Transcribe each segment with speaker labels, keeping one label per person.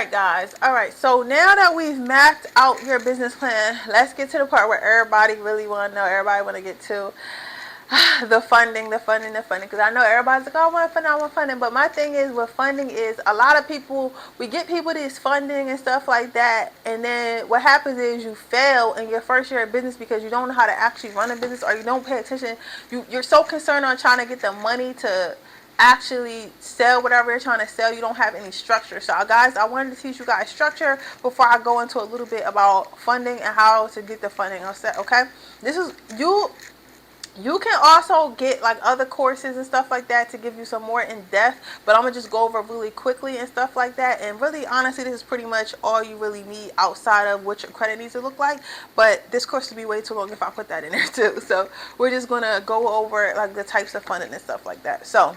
Speaker 1: Alright guys, alright, so now that we've mapped out your business plan, let's get to the part where everybody really want to know, everybody want to get to the funding, because I know everybody's like, oh, I want funding, but my thing is with funding is a lot of people, we get people this funding and stuff like that, and then what happens is you fail in your first year of business because you don't know how to actually run a business, or you don't pay attention. You're so concerned on trying to get the money to actually sell whatever you're trying to sell. You don't have any structure. So guys, I wanted to teach you guys structure before I go into a little bit about funding and how to get the funding. Okay, this is you can also get like other courses and stuff like that to give you some more in depth, but I'm gonna just go over really quickly and stuff like that. And really, honestly, this is pretty much all you really need outside of what your credit needs to look like. But this course would be way too long if I put that in there too. So we're just gonna go over like the types of funding and stuff like that. So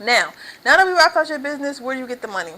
Speaker 1: now that we wrapped out your business, where do you get the money?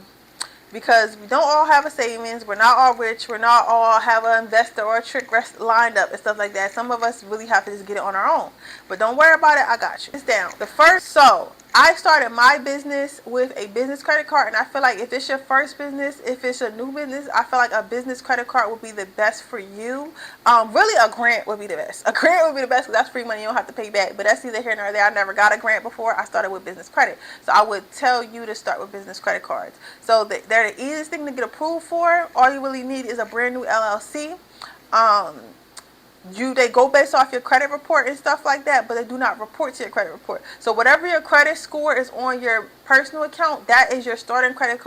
Speaker 1: Because we don't all have a savings, we're not all rich, we're not all have an investor or a trick lined up and stuff like that. Some of us really have to just get it on our own. But don't worry about it, I got you. It's down. So I started my business with a business credit card, and I feel like if it's your first business, if it's a new business, I feel like a business credit card would be the best for you. Really, a grant would be the best. A grant would be the best because that's free money, you don't have to pay back. But that's neither here nor there. I never got a grant before. I started with business credit, so I would tell you to start with business credit cards. So they're the easiest thing to get approved for. All you really need is a brand new LLC. They go based off your credit report and stuff like that, but they do not report to your credit report. So whatever your credit score is on your personal account, that is your starting credit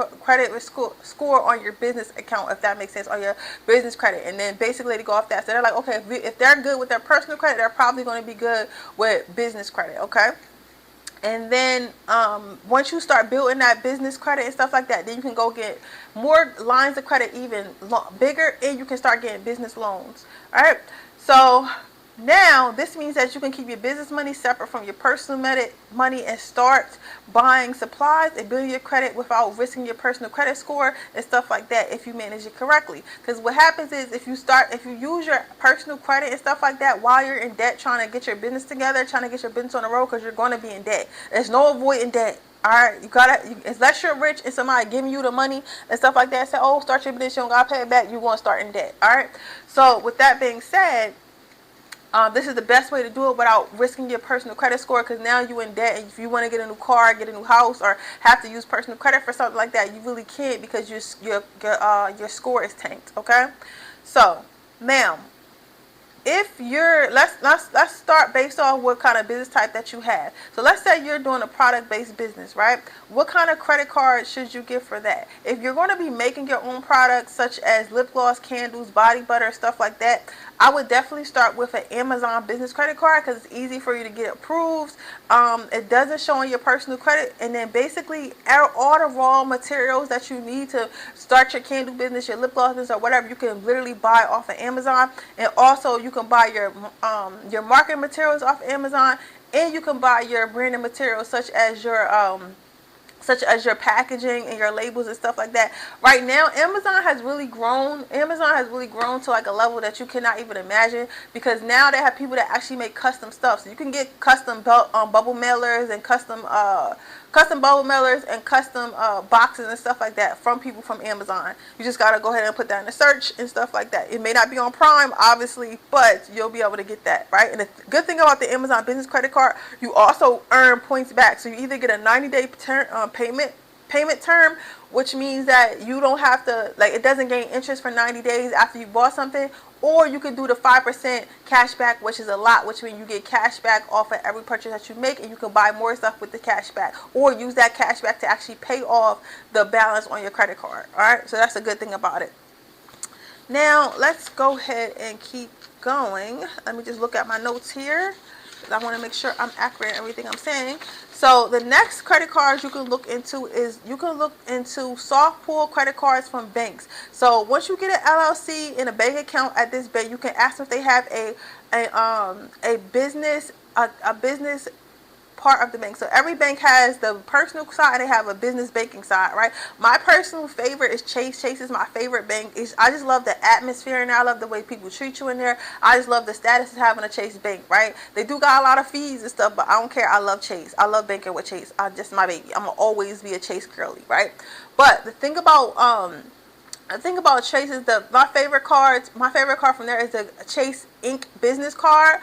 Speaker 1: score on your business account, if that makes sense, on your business credit. And then basically they go off that. So they're like, okay, if they're good with their personal credit, they're probably going to be good with business credit. Okay. And then once you start building that business credit and stuff like that, then you can go get more lines of credit, even bigger, and you can start getting business loans. All right. So now this means that you can keep your business money separate from your personal money and start buying supplies and building your credit without risking your personal credit score and stuff like that if you manage it correctly. Because what happens is if you use your personal credit and stuff like that while you're in debt trying to get your business together, trying to get your business on the road, because you're going to be in debt. There's no avoiding debt. Alright, unless you're rich and somebody giving you the money and stuff like that, say, oh, start your business, you don't gotta pay it back, you're gonna start in debt. Alright, so with that being said, this is the best way to do it without risking your personal credit score, because now you're in debt, and if you want to get a new car, get a new house, or have to use personal credit for something like that, you really can't because your score is tanked. Okay, so now if you're let's start based off what kind of business type that you have. So let's say you're doing a product based business, right? What kind of credit card should you get for that? If you're going to be making your own products such as lip gloss, candles, body butter, stuff like that, I would definitely start with an Amazon business credit card because it's easy for you to get approved. It doesn't show on your personal credit, and then basically all the raw materials that you need to start your candle business, your lip gloss business, or whatever, you can literally buy off of Amazon. And also you can buy your marketing materials off Amazon, and you can buy your branding materials such as your packaging and your labels and stuff like that. Right now, Amazon has really grown. Amazon has really grown to like a level that you cannot even imagine, because now they have people that actually make custom stuff. So you can get custom bubble mailers and custom bubble mailers and custom boxes and stuff like that from people from Amazon. You just gotta go ahead and put that in the search and stuff like that. It may not be on Prime, obviously, but you'll be able to get that, right? And the good thing about the Amazon business credit card, you also earn points back. So you either get a 90-day payment term, which means that you don't have to, like, it doesn't gain interest for 90 days after you bought something, or you can do the 5% cash back, which is a lot, which means you get cash back off of every purchase that you make, and you can buy more stuff with the cash back, or use that cash back to actually pay off the balance on your credit card. All right, so that's a good thing about it. Now let's go ahead and keep going. Let me just look at my notes here, because I want to make sure I'm accurate in everything I'm saying. So the next credit cards you can look into is soft pull credit cards from banks. So once you get an LLC and a bank account at this bank, you can ask them if they have a business part of the bank. So every bank has the personal side and they have a business banking side, right? My personal favorite is Chase. Chase is my favorite bank. I just love the atmosphere in there. I love the way people treat you in there. I just love the status of having a Chase bank, right? They do got a lot of fees and stuff, but I don't care. I love Chase. I love banking with Chase. I just my baby. I'm gonna always be a Chase girly, right? But the thing about Chase is my favorite card from there is the Chase Inc. business card.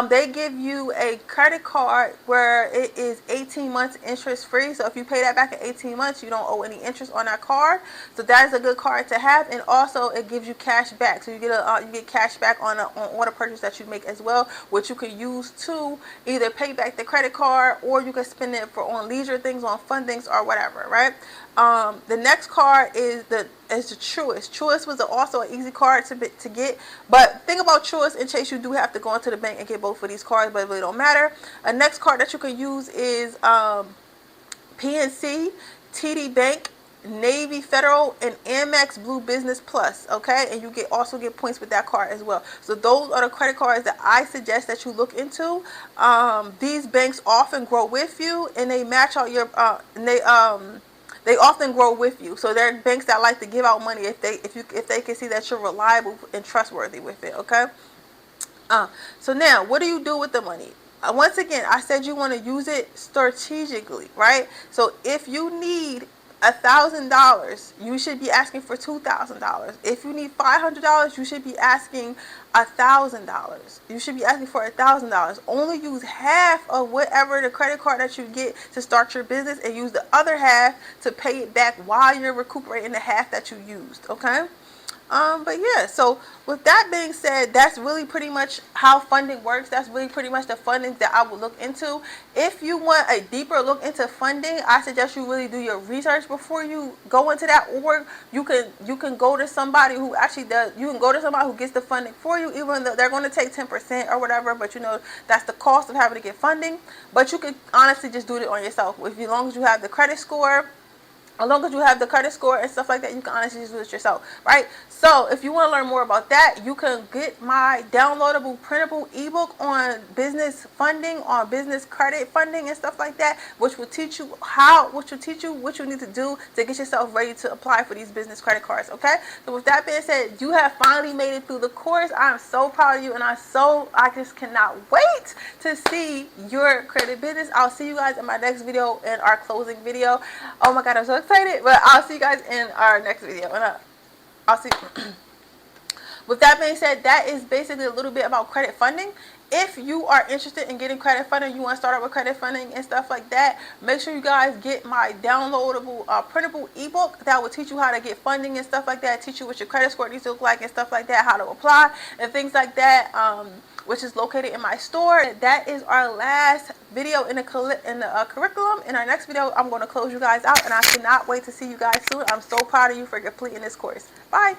Speaker 1: They give you a credit card where it is 18 months interest free. So if you pay that back in 18 months, you don't owe any interest on that card. So that is a good card to have, and also it gives you cash back. So you get cash back on all the purchase that you make as well, which you can use to either pay back the credit card or you can spend it on leisure things, on fun things, or whatever, right? The next card is the Truist. Truist was also an easy card to get, but think about Truist and Chase, you do have to go into the bank and get both of these cards, but it really don't matter. A next card that you can use is PNC, TD Bank, Navy Federal, and Amex Blue Business Plus, okay? And you also get points with that card as well. So those are the credit cards that I suggest that you look into. These banks often grow with you, and they match all your they often grow with you. So there are banks that like to give out money if they can see that you're reliable and trustworthy with it, okay? So now, what do you do with the money? Once again, I said you want to use it strategically, right? So if you need $1,000, you should be asking for $2,000. If you need $500, you should be asking $1,000. You should be asking for $1,000. Only use half of whatever the credit card that you get to start your business, and use the other half to pay it back while you're recuperating the half that you used, okay? But yeah, so with that being said, that's really pretty much how funding works. That's really pretty much the funding that I would look into. If you want a deeper look into funding, I suggest you really do your research before you go into that, or you can go to somebody who actually does. You can go to somebody who gets the funding for you, even though they're going to take 10% or whatever. But you know that's the cost of having to get funding. But you can honestly just do it on yourself. As long as you have the credit score. As long as you have the credit score and stuff like that, you can honestly just do it yourself, right? So if you want to learn more about that, you can get my downloadable printable ebook on business funding, on business credit funding and stuff like that, which will teach you what you need to do to get yourself ready to apply for these business credit cards, okay? So with that being said, you have finally made it through the course. I'm so proud of you, and I just cannot wait to see your credit business. I'll see you guys in my next video, in our closing video. Oh my God, I'm so excited, but I'll see you guys in our next video, and I'll see. With that being said, that is basically a little bit about credit funding. If you are interested in getting credit funding, you want to start out with credit funding and stuff like that, make sure you guys get my downloadable printable ebook that will teach you how to get funding and stuff like that, teach you what your credit score needs to look like and stuff like that, how to apply and things like that, which is located in my store. That is our last video in the curriculum. In our next video, I'm going to close you guys out, and I cannot wait to see you guys soon. I'm so proud of you for completing this course. Bye.